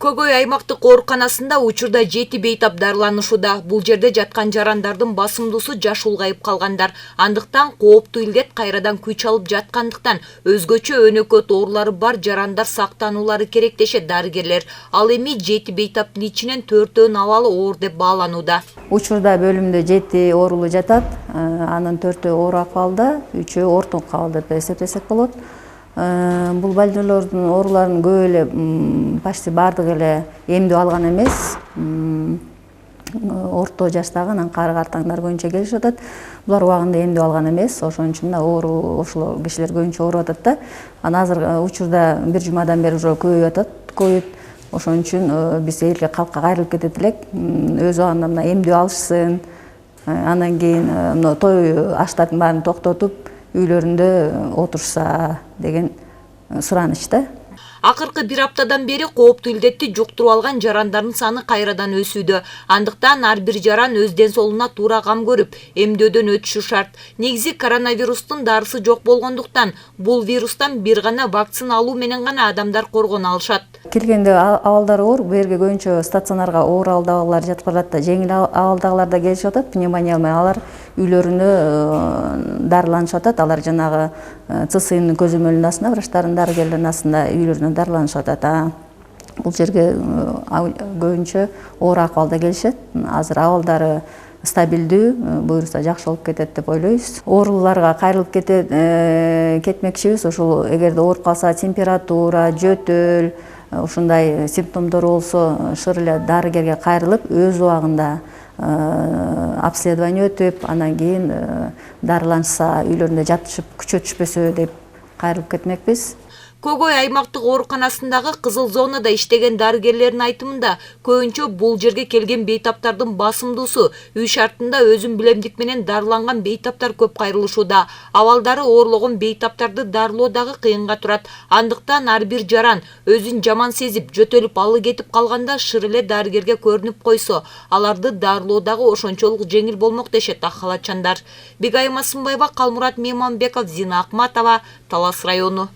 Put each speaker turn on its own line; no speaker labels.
Көгөй аймактык ооруканасында учурда 7 бейтап дарыланышууда. Бул жерде жаткан жарандардын басымдуусу жаш улгайып калгандар. Андыктан кооптуу илдет кайрадан күч алып жаткандыктан өзгөчө өнөкөт оорулары бар жарандар сактануулары керек дешет дарыгерлер. Ал эми 7 бейтаптын ичинен 4-өн абалы оор деп бааланууда.
Учурда бөлүмдө 7 оорулуу жатат. Анын 4-өө оор акыбалда, 3-өө ортун кабылда деп эсептесек болот. Бул балдырлардын ооруларын көп эле почти бардыгы эле эмдөө алган эмес. Орто жаштагы анан кары картаңдар көбүнчө келишип атат. Булар убагында эмдөө алган эмес. Ошон үчүн оору ошол кишилер көбүнчө ооруп атат да. Анан азыр учурда бир жумадан бери уже көбөйүп атат, ковид. Ошон үчүн биз элге калкка кайрылып кетет элек. Өз убагында мына эмдөө алышсын. Андан кийин мына той аштардын баарын токтотуп үйлөрүндө отурса деген сураныч да.
Акыркы бир аптадан бери кооптуу илдетти жуктуруп алган жарандардын саны кайрадан өсүүдө. Андыктан ар бир жаран өз ден соолугуна туура кам көрүп, эмдөөдөн өтүшү шарт. Негизи коронавирустун дарысы жок болгондуктан бул вирустан бир гана вакцина алуу менен гана адамдар коргоно алышат.
Келгенде абалдары оор, бу жерге көбүнчө стационарга оор абалдагылар жатып барат да, жеңил абалдагылар да келишип атат, пневмония менен алар үйлөрүнө дарыланышып атат. Алар жанагы ЦСМдин көзөмөлүнүн астында, врачтардын дарыгерлердин астында үйлөрүнө дарыланышып атат. Бул жерге көбүнчө оор акыбалда келишет. Азыр абалдары стабилдүү, буюрса жакшы болуп кетет деп ойлойбуз. Ооруларга кайрылып кетмекчибиз. Ошол эгерде ооруп калса температура, жөтөл, ушундай симптомдор болсо шыр эле дарыгерге кайрылып, өз убагында обследование өтүп, анан кийин дарыланышса, үйлөрүндө жатышып күчө түшпөсө деп кайрылып кетмекпиз.
Көгөй аймактык ооруканасындагы кызыл зонада иштеген дарыгерлердин айтымында көбүнчө бул жерге келген бейтаптардын басымдуусу үй шартында өзүн билемдик менен дарыланган бейтаптар көп кайрылышууда. Абалдары оорлогон бейтаптарды дарылоо дагы кыйынга турат. Андыктан ар бир жаран өзүн жаман сезип, жөтөлүп алы кетип калганда шыр эле дарыгерге көрүнүп койсо, аларды дарылоо дагы ошончолук жеңил болмок дешет ак халатчандар. Бегайым Асымбаева, Калмурат Мейманбеков, Зина Акматова, Талас району.